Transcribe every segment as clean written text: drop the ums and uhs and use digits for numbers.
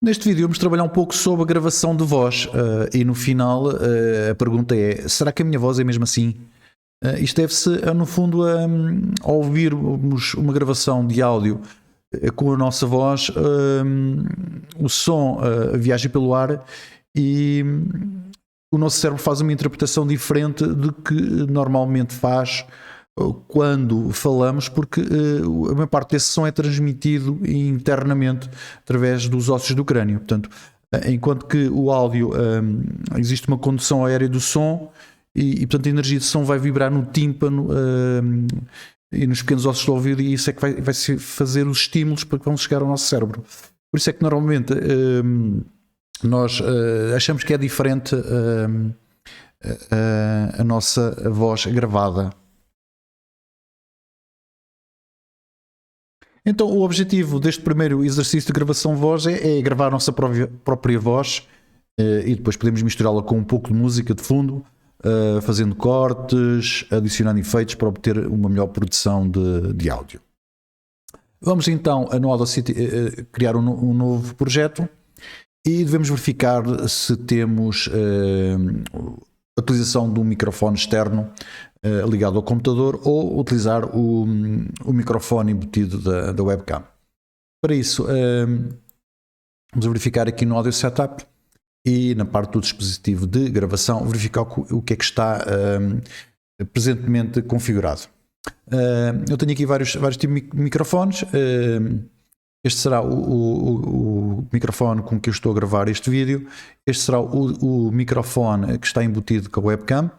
Neste vídeo vamos trabalhar um pouco sobre a gravação de voz e no final a pergunta é: será que a minha voz é mesmo assim? Isto deve-se, no fundo, a ouvirmos uma gravação de áudio com a nossa voz, o som viaja pelo ar e o nosso cérebro faz uma interpretação diferente do que normalmente faz quando falamos, porque a maior parte desse som é transmitido internamente através dos ossos do crânio. Portanto, enquanto que o áudio existe uma condução aérea do som e portanto a energia de som vai vibrar no tímpano e nos pequenos ossos do ouvido, e isso é que vai fazer os estímulos para que vão chegar ao nosso cérebro. Por isso é que normalmente nós achamos que é diferente a nossa voz gravada. Então o objetivo deste primeiro exercício de gravação de voz é gravar a nossa própria voz e depois podemos misturá-la com um pouco de música de fundo, fazendo cortes, adicionando efeitos para obter uma melhor produção de áudio. Vamos então no Audacity criar um novo projeto e devemos verificar se temos a utilização de um microfone externo ligado ao computador ou utilizar o microfone embutido da webcam. Para isso, vamos verificar aqui no Audio Setup e na parte do dispositivo de gravação, verificar o que é que está presentemente configurado. Eu tenho aqui vários tipos de microfones. Este será o microfone com que eu estou a gravar este vídeo. Este será o microfone que está embutido com a webcam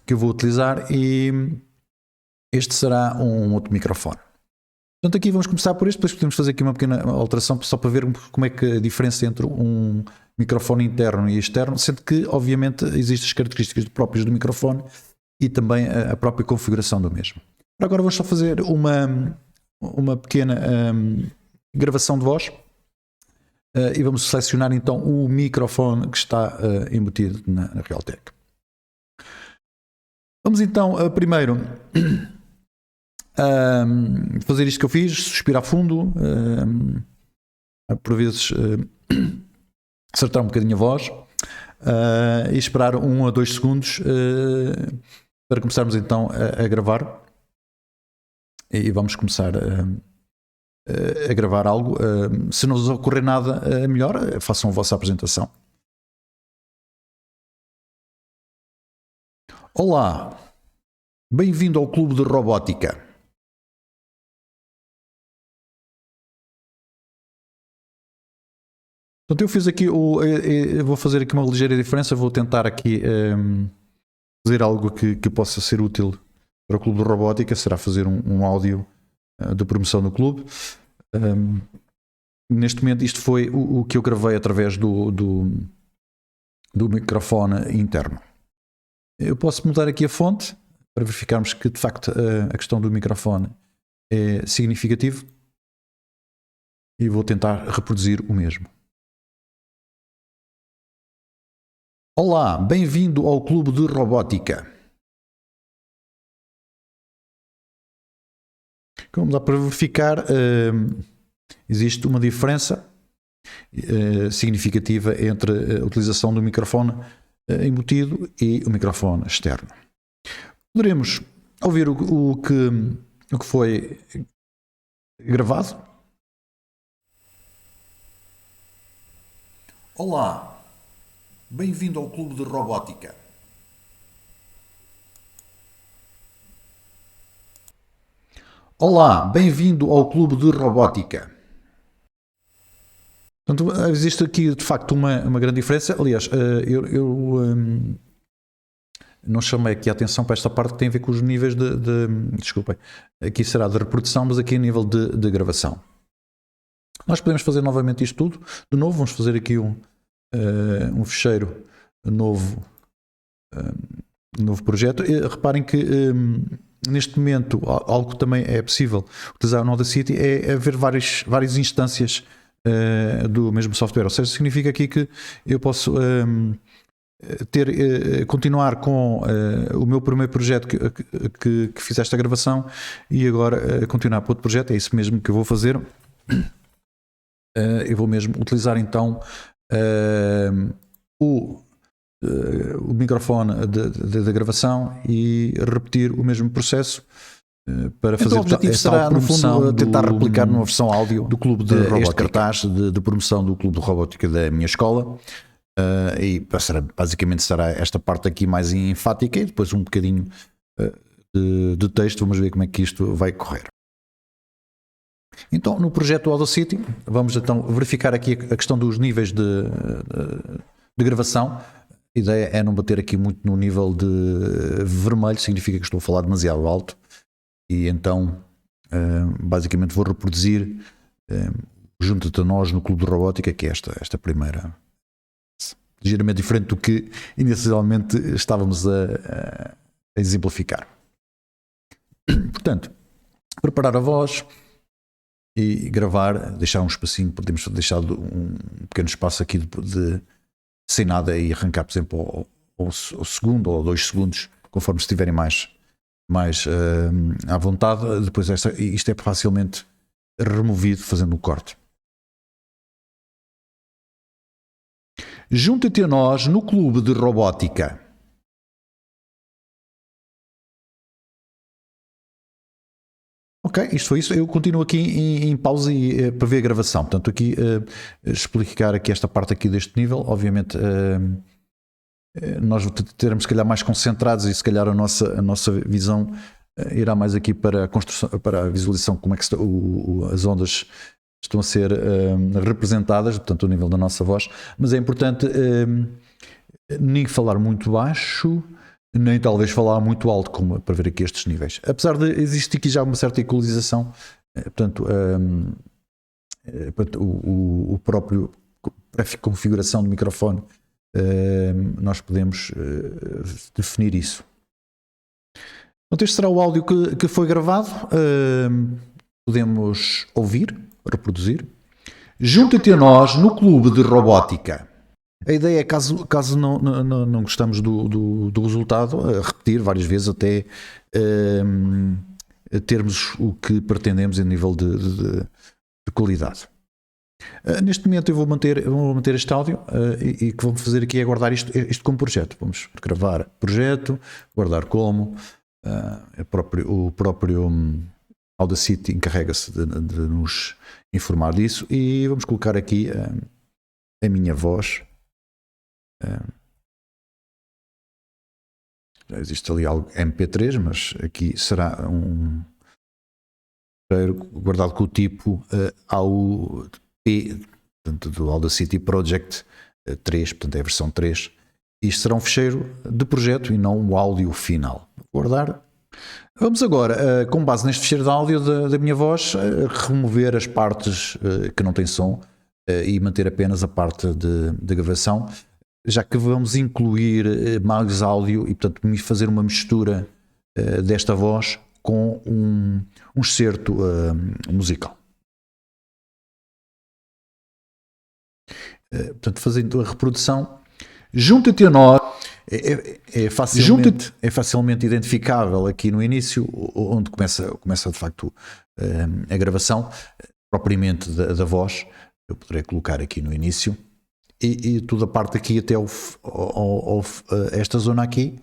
que eu vou utilizar, e este será um outro microfone. Portanto, aqui vamos começar por este, depois podemos fazer aqui uma pequena alteração só para ver como é que a diferença entre um microfone interno e externo, sendo que obviamente existem as características próprias do microfone e também a própria configuração do mesmo. Agora vamos só fazer uma pequena gravação de voz e vamos selecionar então o microfone que está embutido na Realtek. Vamos então primeiro fazer isto que eu fiz, suspirar fundo, por vezes acertar um bocadinho a voz e esperar 1 a 2 segundos para começarmos então a gravar. E vamos começar a gravar algo. Se não vos ocorrer nada melhor, façam a vossa apresentação. Olá, bem-vindo ao Clube de Robótica. Portanto, eu fiz aqui, eu vou fazer aqui uma ligeira diferença, vou tentar aqui fazer algo que possa ser útil para o Clube de Robótica, será fazer um áudio de promoção do clube. Neste momento isto foi o que eu gravei através do microfone interno. Eu posso mudar aqui a fonte para verificarmos que de facto a questão do microfone é significativo e vou tentar reproduzir o mesmo. Olá, bem-vindo ao Clube de Robótica. Como dá para verificar, existe uma diferença significativa entre a utilização do microfone embutido e o microfone externo. Poderemos ouvir o que foi gravado. Olá, bem-vindo ao Clube de Robótica. Olá, bem-vindo ao Clube de Robótica. Portanto, existe aqui de facto uma grande diferença. Aliás, eu não chamei aqui a atenção para esta parte que tem a ver com os níveis desculpem, aqui será de reprodução, mas aqui a nível de gravação. Nós podemos fazer novamente isto tudo. De novo, vamos fazer aqui um fecheiro novo projeto. E reparem que neste momento algo que também é possível utilizar no Audacity é ver várias instâncias do mesmo software. Ou seja, significa aqui que eu posso continuar com o meu primeiro projeto que fiz esta gravação e agora continuar para outro projeto. É isso mesmo que eu vou fazer. eu vou mesmo utilizar então o microfone da gravação e repetir o mesmo processo para fazer. Então, o objetivo será, no fundo, tentar replicar numa versão áudio do clube de este robótica. cartaz de promoção do clube de robótica da minha escola. E basicamente será esta parte aqui mais enfática e depois um bocadinho de texto. Vamos ver como é que isto vai correr. Então, no projeto Audacity, vamos então verificar aqui a questão dos níveis de gravação. A ideia é não bater aqui muito no nível de vermelho, significa que estou a falar demasiado alto. E então, basicamente, vou reproduzir junto a nós no Clube de Robótica, que é esta primeira, ligeiramente diferente do que inicialmente estávamos a exemplificar. Portanto, preparar a voz e gravar, deixar um espacinho, podemos deixar um pequeno espaço aqui sem nada e arrancar, por exemplo, ao segundo ou 2 segundos, conforme estiverem mais à vontade. Depois isto é facilmente removido fazendo um corte. Junta-te a nós no Clube de Robótica. Ok, isto foi isso. Eu continuo aqui em pausa para ver a gravação. Portanto, aqui explicar aqui esta parte aqui deste nível. Obviamente nós teremos se calhar mais concentrados e se calhar a nossa visão irá mais aqui para a construção, para a visualização, como é que as ondas estão a ser representadas, portanto o nível da nossa voz, mas é importante nem falar muito baixo, nem talvez falar muito alto, como para ver aqui estes níveis. Apesar de existir aqui já uma certa equalização, portanto o próprio pré-configuração do microfone, nós podemos definir isso. Então este será o áudio que foi gravado. Podemos ouvir, reproduzir. Junta-te a nós no Clube de Robótica. A ideia é, caso não gostamos do resultado, repetir várias vezes até termos o que pretendemos em nível de qualidade. Neste momento eu vou manter este áudio e o que vamos fazer aqui é guardar isto como projeto. Vamos gravar projeto, guardar como. O próprio Audacity encarrega-se de nos informar disso e vamos colocar aqui a minha voz. Já existe ali algo MP3, mas aqui será um guardado com o tipo ao P, portanto, do Audacity Project 3, portanto é a versão 3. Isto será um ficheiro de projeto e não o áudio final. Vou guardar. Vamos agora, com base neste ficheiro de áudio da minha voz, remover as partes que não têm som e manter apenas a parte de gravação, já que vamos incluir mais áudio e, portanto, fazer uma mistura desta voz com um excerto musical. Portanto, fazendo a reprodução, junta-te a nós. É facilmente identificável aqui no início, onde começa de facto a gravação propriamente da voz. Eu poderei colocar aqui no início e toda a parte aqui até esta zona aqui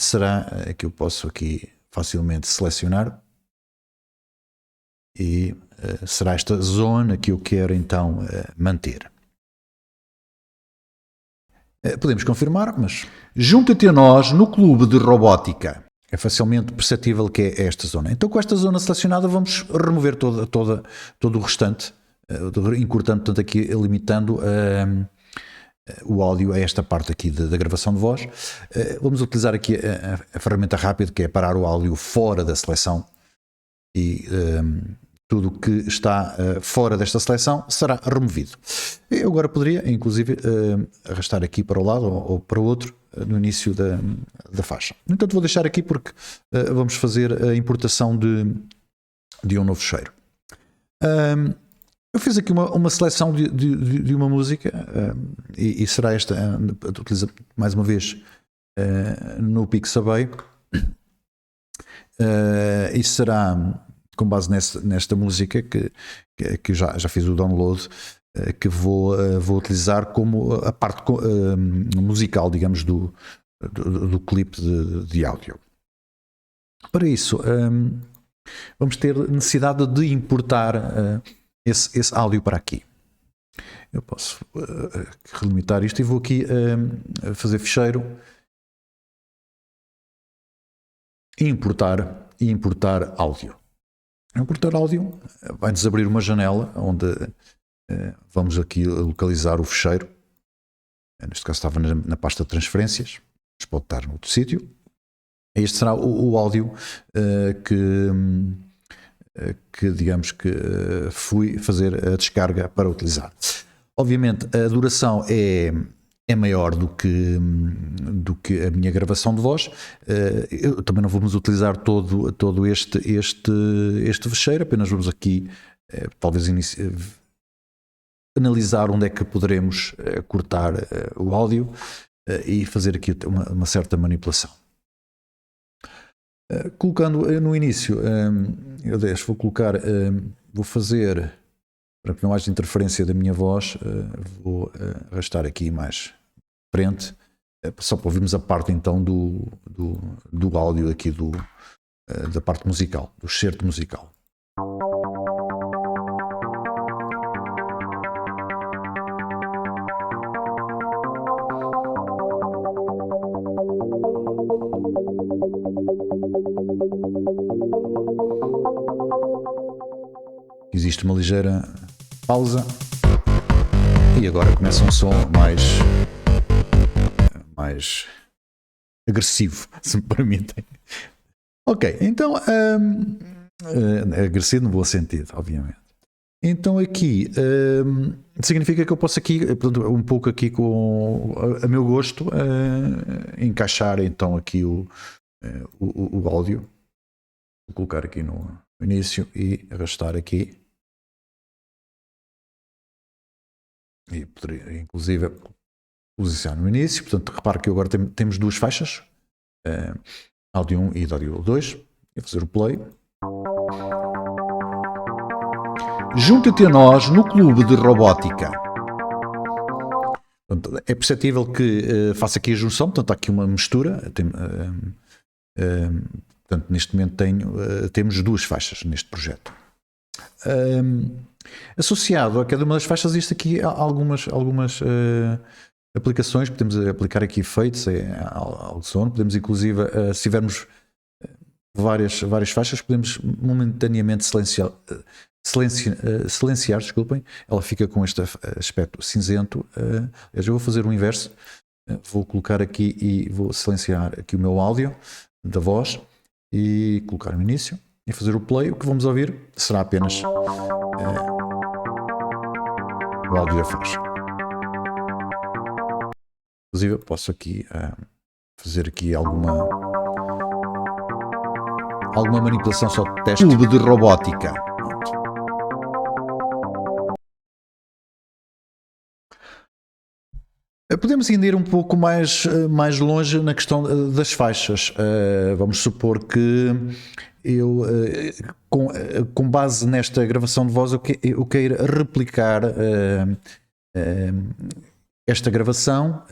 será que eu posso aqui facilmente selecionar e será esta zona que eu quero então manter. Podemos confirmar, mas junta-te a nós no Clube de Robótica. É facilmente perceptível que é esta zona. Então, com esta zona selecionada, vamos remover todo o restante, encurtando, portanto, aqui limitando o áudio a esta parte aqui da gravação de voz. Vamos utilizar aqui a ferramenta rápida, que é parar o áudio fora da seleção e tudo o que está fora desta seleção será removido. Eu agora poderia, inclusive, arrastar aqui para o lado ou para o outro no início da faixa. No entanto, vou deixar aqui porque vamos fazer a importação de um novo ficheiro. Eu fiz aqui uma seleção de uma música e será esta, utiliza mais uma vez no Pixabay, e será com base nesta música que já fiz o download, que vou utilizar como a parte musical, digamos, do clipe de áudio. Para isso, vamos ter necessidade de importar esse áudio para aqui. Eu posso relimitar isto e vou aqui fazer ficheiro e importar áudio. Importar áudio vai-nos abrir uma janela onde vamos aqui localizar o ficheiro. Neste caso estava na pasta de transferências, mas pode estar noutro sítio. Este será o áudio que digamos que fui fazer a descarga para utilizar. Obviamente a duração é maior do que a minha gravação de voz. Eu também não vamos utilizar todo este fecheiro, apenas vamos aqui talvez analisar onde é que poderemos cortar o áudio e fazer aqui uma certa manipulação. Colocando no início, vou fazer, para que não haja interferência da minha voz, vou arrastar aqui mais frente, só para ouvirmos a parte então do áudio aqui da parte musical, do excerto musical. Existe uma ligeira pausa e agora começa um som mais agressivo, se me permitem. Ok, então agressivo no bom sentido, obviamente. Então aqui significa que eu posso aqui, um pouco aqui com a meu gosto, encaixar então aqui o áudio. Vou colocar aqui no início e arrastar aqui. E poderia, inclusive, posicionar no início. Portanto, repare que agora temos duas faixas, áudio 1 e áudio 2. E fazer o play. Junta-te a nós no clube de robótica. Portanto, é perceptível que faço aqui a junção, portanto, há aqui uma mistura. Portanto, neste momento temos duas faixas neste projeto. Associado a cada uma das faixas, existe aqui algumas aplicações. Podemos aplicar aqui efeitos ao som. Podemos, inclusive, se tivermos várias faixas, podemos momentaneamente silenciar, desculpem. Ela fica com este aspecto cinzento. Eu já vou fazer o inverso. Vou colocar aqui e vou silenciar aqui o meu áudio da voz e colocar no início e fazer o play. O que vamos ouvir será apenas o áudio da faixa. Inclusive, posso aqui fazer aqui alguma manipulação só de teste. Clube de robótica. Podemos ainda ir um pouco mais longe na questão das faixas. Vamos supor que eu, com base nesta gravação de voz, eu queira replicar esta gravação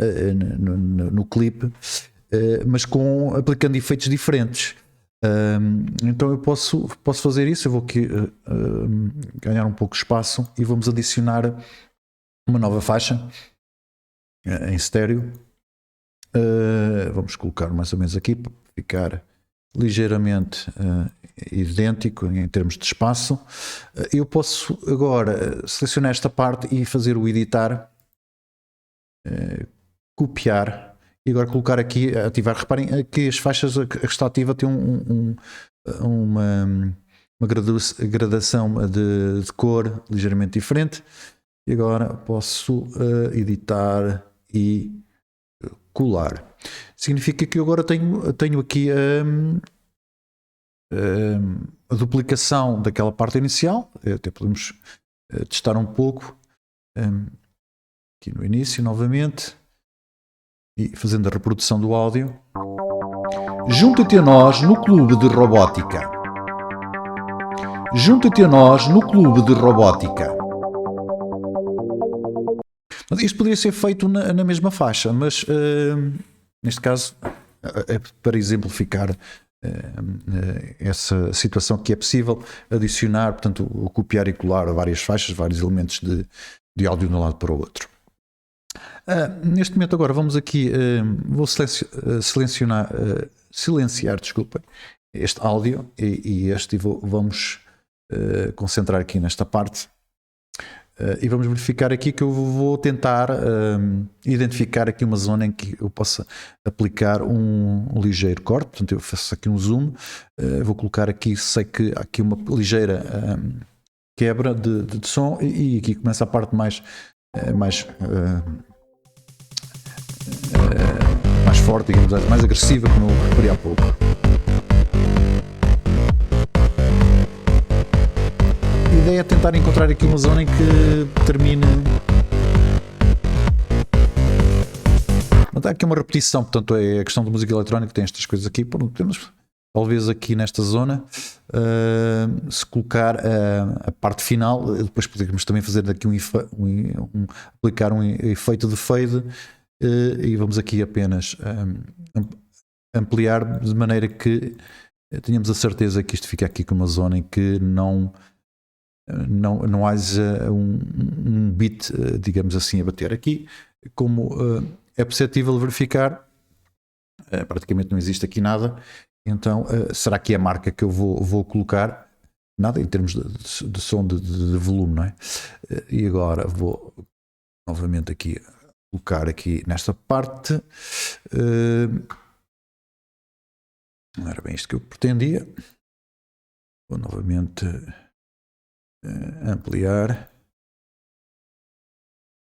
no clipe, mas aplicando efeitos diferentes. Então eu posso fazer isso. Eu vou aqui ganhar um pouco de espaço e vamos adicionar uma nova faixa em estéreo. Vamos colocar mais ou menos aqui para ficar ligeiramente idêntico em termos de espaço. Eu posso agora selecionar esta parte e fazer o editar, copiar e agora colocar aqui, ativar. Reparem que as faixas, a que está ativa tem uma gradação de cor ligeiramente diferente. E agora posso editar e colar. Significa que eu agora tenho aqui a duplicação daquela parte inicial. Até podemos testar um pouco aqui no início novamente e fazendo a reprodução do áudio. Junta-te a nós no clube de robótica. Junta-te a nós no Clube de Robótica. Isto poderia ser feito na mesma faixa, mas neste caso é para exemplificar essa situação que é possível adicionar, portanto, copiar e colar várias faixas, vários elementos de áudio de um lado para o outro. Neste momento agora vamos aqui, vou silenciar, desculpa, este áudio e vamos concentrar aqui nesta parte e vamos verificar aqui que eu vou tentar identificar aqui uma zona em que eu possa aplicar um ligeiro corte. Portanto, eu faço aqui um zoom, vou colocar aqui, sei que há aqui uma ligeira quebra de som e aqui começa a parte mais forte, digamos, mais agressiva, como eu referi há pouco. A ideia é tentar encontrar aqui uma zona em que termine. Não há aqui uma repetição, portanto, é a questão da música eletrónica, tem estas coisas aqui. Temos talvez aqui nesta zona, se colocar a parte final, depois podemos também fazer daqui aplicar um efeito de fade. E vamos aqui apenas ampliar de maneira que tenhamos a certeza que isto fica aqui com uma zona em que não haja um beat, digamos assim, a bater. Aqui, como é perceptível verificar, praticamente não existe aqui nada, então será que é a marca que eu vou colocar? Nada em termos de som de volume, não é? E agora vou novamente aqui colocar aqui nesta parte. Não era bem isto que eu pretendia. Vou novamente ampliar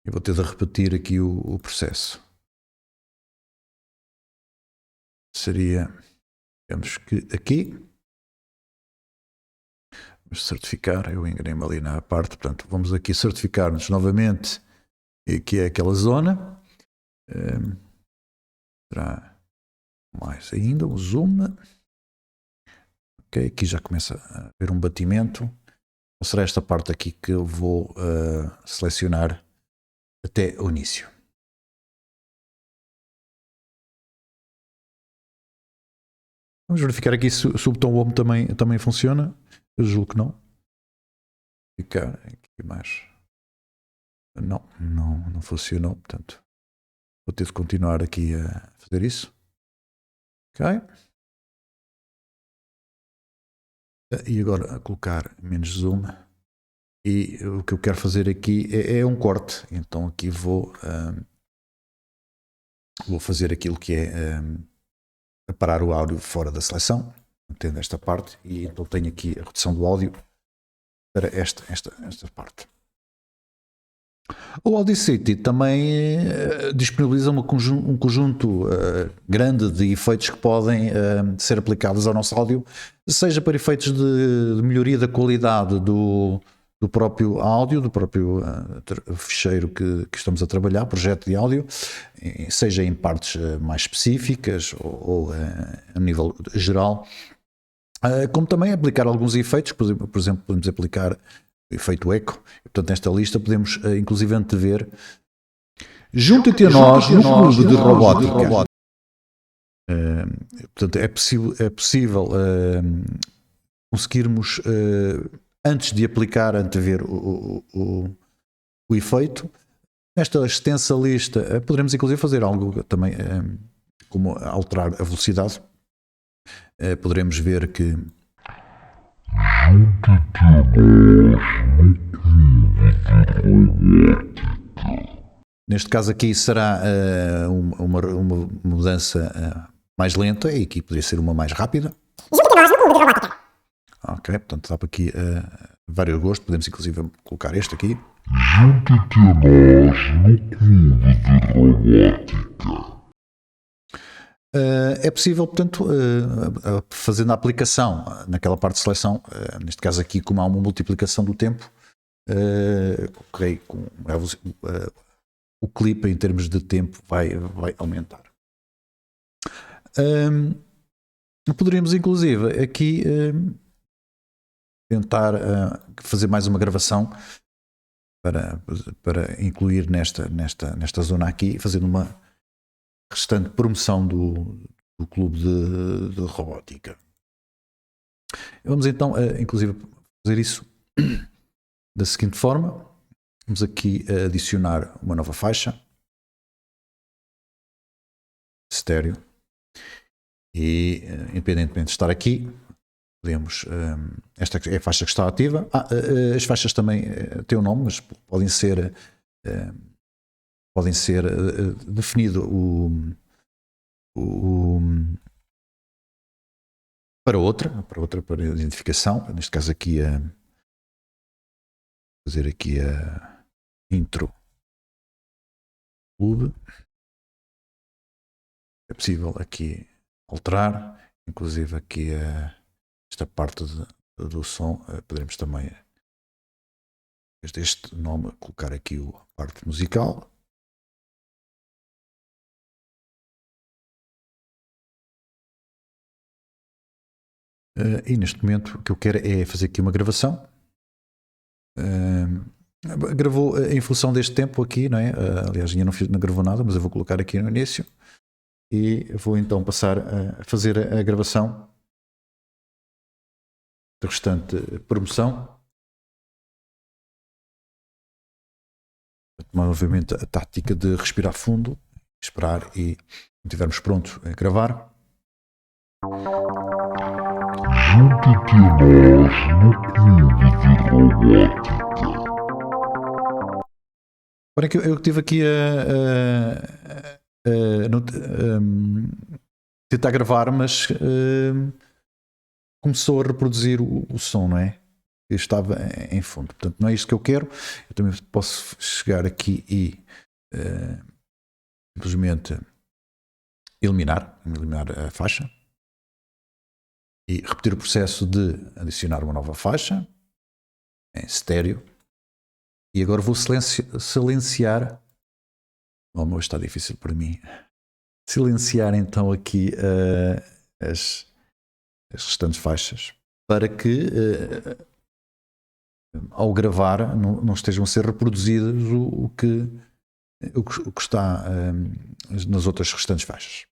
e vou ter de repetir aqui o processo. Seria, digamos que aqui, vamos certificar, eu enganei-me ali na parte, portanto vamos aqui certificar-nos novamente. E aqui é aquela zona. Será mais ainda um zoom. Ok, aqui já começa a haver um batimento. Então será esta parte aqui que eu vou selecionar até o início. Vamos verificar aqui se o botão home também funciona. Eu julgo que não. Ficar aqui mais. Não funcionou, portanto vou ter de continuar aqui a fazer isso. Ok. E agora a colocar menos zoom. E o que eu quero fazer aqui é um corte. Então aqui vou fazer aquilo que é parar o áudio fora da seleção, mantendo esta parte, e então tenho aqui a redução do áudio para esta parte. O Audacity também disponibiliza um conjunto grande de efeitos que podem ser aplicados ao nosso áudio, seja para efeitos de melhoria da qualidade do próprio áudio, do próprio ficheiro que estamos a trabalhar, projeto de áudio, seja em partes mais específicas ou a nível geral, como também aplicar alguns efeitos, por exemplo, podemos aplicar efeito eco. Portanto, nesta lista podemos inclusive antever. Junta-te a nós no Clube de Robótica. Portanto, é possível conseguirmos, antes de aplicar, antever o efeito. Nesta extensa lista poderemos inclusive fazer algo também, como alterar a velocidade. Poderemos ver que neste caso aqui será uma mudança mais lenta, e aqui poderia ser uma mais rápida. Ok, portanto dá para aqui vários gostos, podemos inclusive colocar este aqui. Junta-te a nós no Clube de Robótica. É possível, portanto, fazendo a aplicação naquela parte de seleção, neste caso aqui, como há uma multiplicação do tempo, o clipe em termos de tempo vai aumentar. Poderíamos inclusive aqui tentar fazer mais uma gravação para incluir nesta zona aqui, fazendo uma restante promoção do clube de robótica. Vamos então, inclusive, fazer isso da seguinte forma. Vamos aqui adicionar uma nova faixa estéreo e, independentemente de estar aqui, podemos, esta é a faixa que está ativa. As faixas também têm um nome, mas podem ser definido para identificação. Neste caso aqui fazer aqui a intro clube. É possível aqui alterar, inclusive aqui esta parte do som, poderemos também, desde este nome, colocar aqui a parte musical. E neste momento o que eu quero é fazer aqui uma gravação. Gravou em função deste tempo aqui, não é? Aliás, ainda não gravou nada, mas eu vou colocar aqui no início e vou então passar a fazer a gravação da restante promoção. Tomar novamente a tática de respirar fundo, esperar e quando estivermos prontos a gravar. Junte-te a nós no Clube de Robótica. Agora que eu estive aqui tentar gravar, mas começou a reproduzir o som, não é? Eu estava em fundo, portanto não é isto que eu quero. Eu também posso chegar aqui e simplesmente eliminar a faixa e repetir o processo de adicionar uma nova faixa em estéreo. E agora vou silenciar. Oh, mas está difícil para mim. Silenciar então aqui as restantes faixas para que ao gravar não estejam a ser reproduzidas o que está nas outras restantes faixas.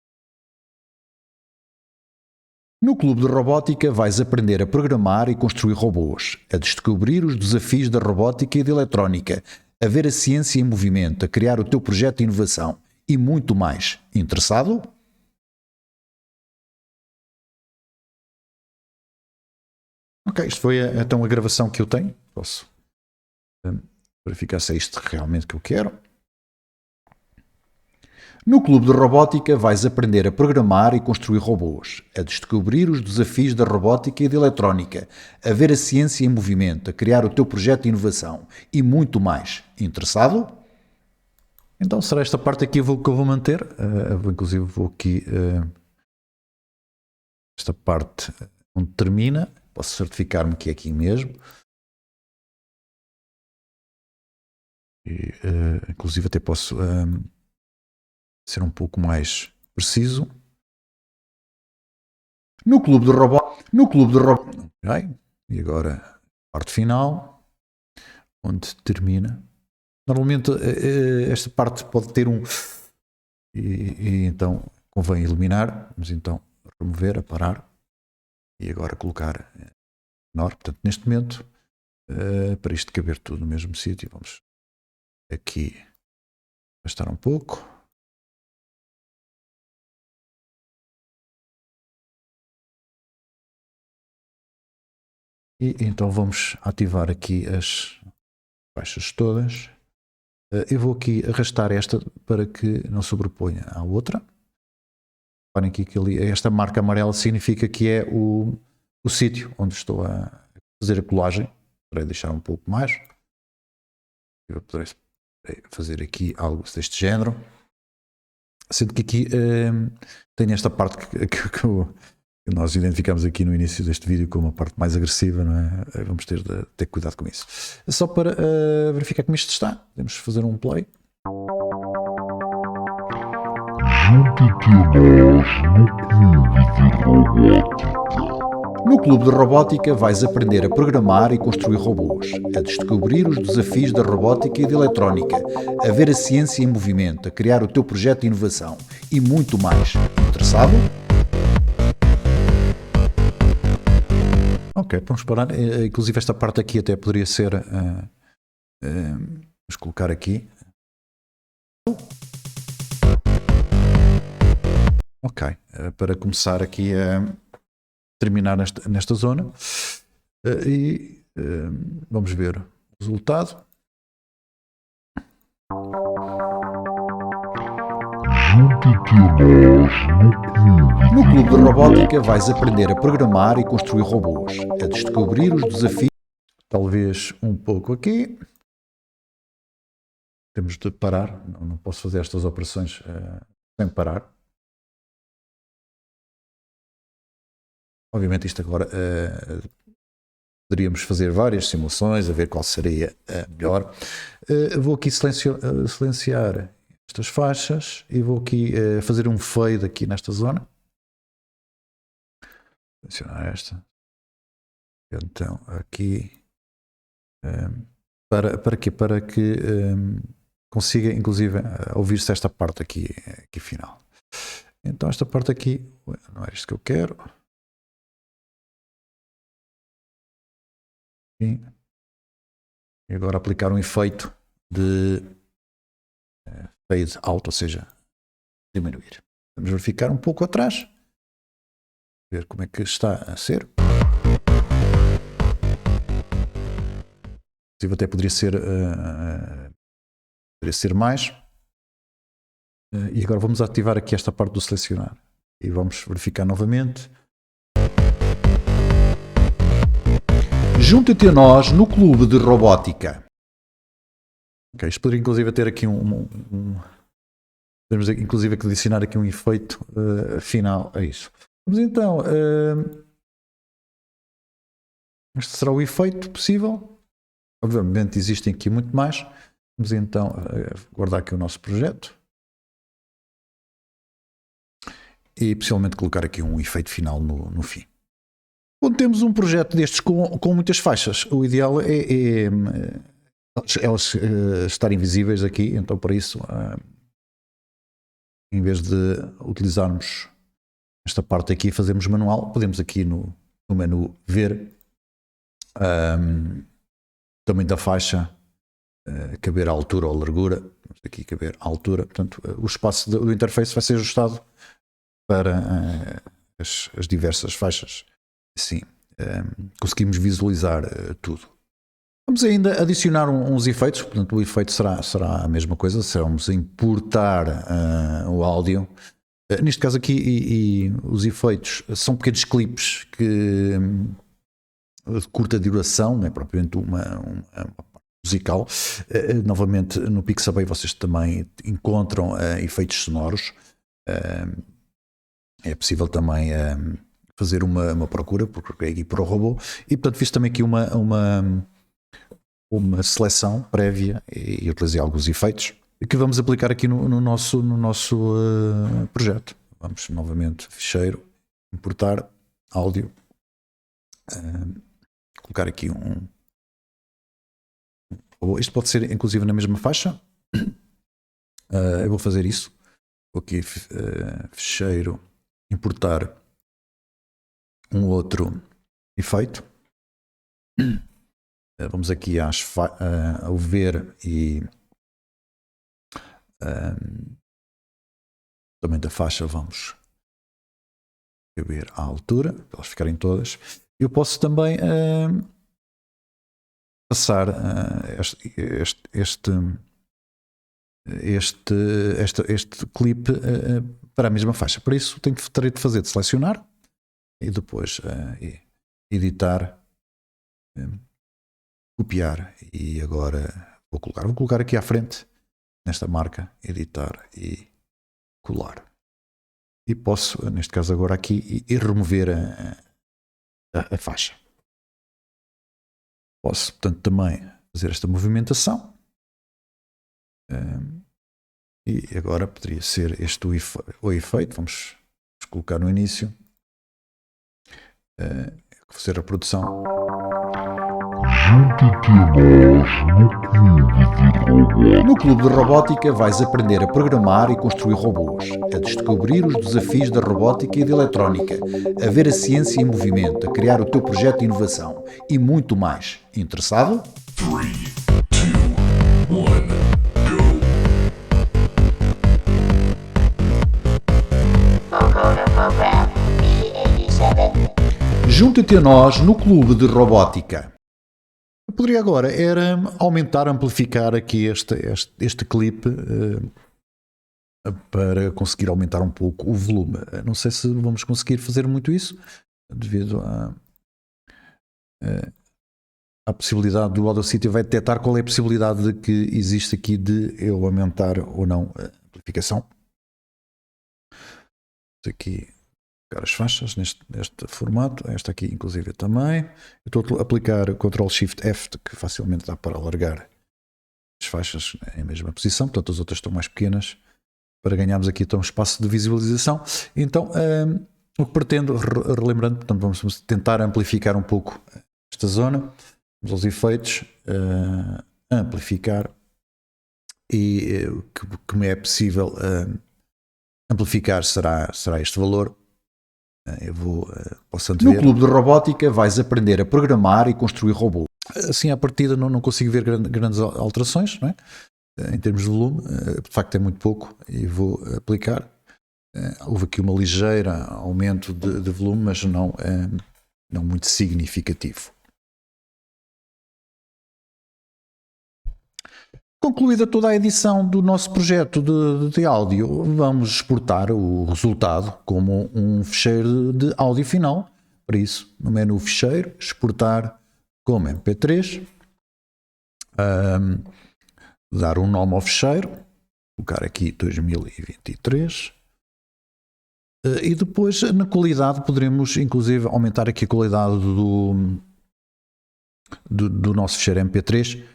No Clube de Robótica vais aprender a programar e construir robôs, a descobrir os desafios da robótica e da eletrónica, a ver a ciência em movimento, a criar o teu projeto de inovação e muito mais. Interessado? Ok, isto foi então a gravação que eu tenho. Posso verificar se é isto realmente que eu quero. No Clube de Robótica vais aprender a programar e construir robôs, a descobrir os desafios da robótica e da eletrónica, a ver a ciência em movimento, a criar o teu projeto de inovação e muito mais. Interessado? Então será esta parte aqui que eu vou manter. Inclusive vou aqui esta parte onde termina. Posso certificar-me que é aqui mesmo. E, inclusive até posso ser um pouco mais preciso. No Clube de Robótica. Okay. E agora a parte final, onde termina. Normalmente esta parte pode ter um... E então convém eliminar. Mas então remover, apagar. E agora colocar menor. Portanto, neste momento, para isto caber tudo no mesmo sítio, vamos aqui afastar um pouco. E então vamos ativar aqui as faixas todas. Eu vou aqui arrastar esta para que não sobreponha à outra. Reparem aqui que ali, esta marca amarela significa que é o sítio onde estou a fazer a colagem. Para deixar um pouco mais. Eu poderei fazer aqui algo deste género. Sendo que aqui tem esta parte que nós identificamos aqui no início deste vídeo como a parte mais agressiva, não é? Vamos ter de ter cuidado com isso. Só para verificar como isto está, podemos fazer um play. Junte-te a nós no Clube de Robótica. No Clube de Robótica vais aprender a programar e construir robôs, a descobrir os desafios da robótica e da eletrónica, a ver a ciência em movimento, a criar o teu projeto de inovação e muito mais. Interessado? Ok, vamos parar. Inclusive esta parte aqui até poderia ser... vamos colocar aqui. Ok, para começar aqui a terminar nesta zona. E vamos ver o resultado. Junte-te a nós No Clube de Robótica vais aprender a programar e construir robôs, a descobrir os desafios. Talvez um pouco aqui. Temos de parar. Não posso fazer estas operações sem parar. Obviamente isto agora poderíamos fazer várias simulações, a ver qual seria a melhor. Vou aqui silenciar estas faixas e vou aqui fazer um fade aqui nesta zona. Selecionar esta. Então aqui para quê? Para que consiga inclusive ouvir-se esta parte aqui final. Então esta parte aqui não é isto que eu quero. E agora aplicar um efeito de fade out, ou seja, diminuir. Vamos verificar um pouco atrás, ver como é que está a ser. Até poderia ser mais. E agora vamos ativar aqui esta parte do selecionar e vamos verificar novamente. Junta-te a nós no Clube de Robótica. Ok, isto poderia inclusive ter aqui podemos inclusive adicionar aqui um efeito final a isso. Vamos então, este será o efeito possível. Obviamente existem aqui muito mais. Vamos então guardar aqui o nosso projeto. E possivelmente colocar aqui um efeito final no fim. Quando temos um projeto destes com muitas faixas, o ideal é elas estarem visíveis aqui. Então para isso, em vez de utilizarmos esta parte aqui e fazermos manual, podemos aqui no menu ver também da faixa, caber a altura ou a largura. Vamos aqui caber a altura. Portanto, o espaço do interface vai ser ajustado para as diversas faixas. Sim, conseguimos visualizar tudo. Vamos ainda adicionar uns efeitos. Portanto, o efeito será a mesma coisa. Vamos importar o áudio. Neste caso aqui, e os efeitos são pequenos clipes de curta duração, não é propriamente uma musical. Novamente, no Pixabay vocês também encontram efeitos sonoros. É possível também fazer uma procura, porque aqui para o robô, e portanto fiz também aqui uma seleção prévia e utilizei alguns efeitos que vamos aplicar aqui no nosso projeto. Vamos novamente, ficheiro, importar áudio, colocar aqui isto pode ser inclusive na mesma faixa. Eu vou fazer isso. Vou aqui, ficheiro, importar um outro efeito. Vamos aqui ao ver e também da faixa vamos ver a altura para elas ficarem todas. Eu posso também passar este clipe para a mesma faixa. Para isso terei de fazer de selecionar e depois editar, copiar, e agora vou colocar aqui à frente nesta marca, editar e colar. E posso, neste caso agora aqui, e remover a faixa. Posso, portanto, também fazer esta movimentação. E agora poderia ser este o efeito. Vamos colocar no início. fazer a produção. Junte-te a nós no Clube de Robótica. No Clube de Robótica vais aprender a programar e construir robôs, a descobrir os desafios da robótica e da eletrónica, a ver a ciência em movimento, a criar o teu projeto de inovação e muito mais. Interessado? Junta-te a nós no Clube de Robótica. Eu poderia agora era aumentar, amplificar aqui este clipe para conseguir aumentar um pouco o volume. Não sei se vamos conseguir fazer muito isso devido à possibilidade do Audacity vai detectar qual é a possibilidade de que existe aqui de eu aumentar ou não a amplificação. Aqui as faixas neste formato, esta aqui inclusive também. Eu estou a aplicar Ctrl Shift F, que facilmente dá para alargar as faixas em mesma posição, portanto as outras estão mais pequenas, para ganharmos aqui então um espaço de visualização. Então o que pretendo, relembrando, portanto vamos tentar amplificar um pouco esta zona, vamos aos efeitos, amplificar, e o que me é possível amplificar será este valor. Eu vou posso antever. No Clube de Robótica vais aprender a programar e construir robôs. Assim à partida não consigo ver grandes alterações, não é? Em termos de volume, de facto é muito pouco e vou aplicar. Houve aqui uma ligeira aumento de volume, mas não muito significativo. Concluída toda a edição do nosso projeto de áudio, vamos exportar o resultado como um ficheiro de áudio final. Para isso, no menu Ficheiro, exportar como MP3, dar um nome ao ficheiro, colocar aqui 2023, e depois na qualidade poderemos inclusive aumentar aqui a qualidade do nosso ficheiro MP3.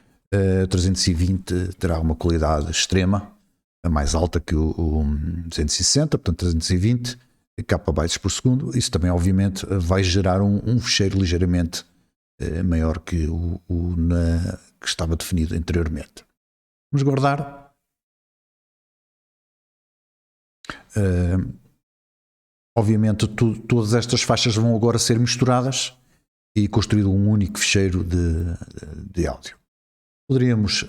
320 terá uma qualidade extrema, a mais alta que o 260, portanto 320 KB por segundo. Isso também obviamente vai gerar um ficheiro ligeiramente maior que que estava definido anteriormente. Vamos guardar. Obviamente todas estas faixas vão agora ser misturadas e construir um único ficheiro de áudio. Poderíamos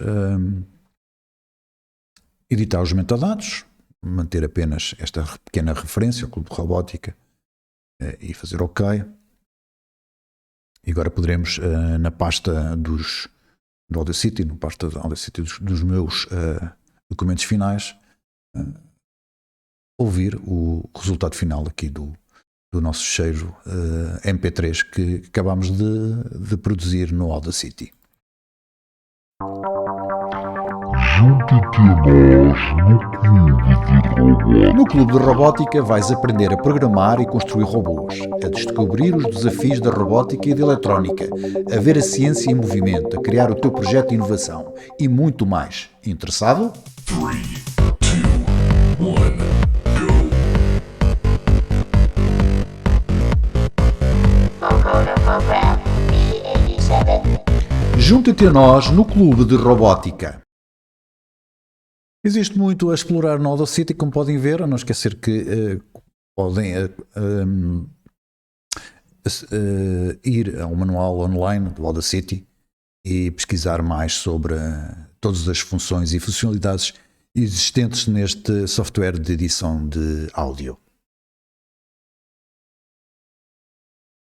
editar os metadados, manter apenas esta pequena referência ao Clube de Robótica e fazer OK. E agora poderemos, na pasta do Audacity, na pasta do Audacity dos meus documentos finais, ouvir o resultado final aqui do nosso ficheiro MP3 que acabamos de produzir no Audacity. Junte-te a nós no Clube de Robótica. No Clube de Robótica vais aprender a programar e construir robôs, a descobrir os desafios da robótica e da eletrónica, a ver a ciência em movimento, a criar o teu projeto de inovação e muito mais. Interessado? 3, 2, 1, go! Junta-te a nós no Clube de Robótica. Existe muito a explorar no Audacity, como podem ver, a não esquecer que podem ir ao manual online do Audacity e pesquisar mais sobre todas as funções e funcionalidades existentes neste software de edição de áudio.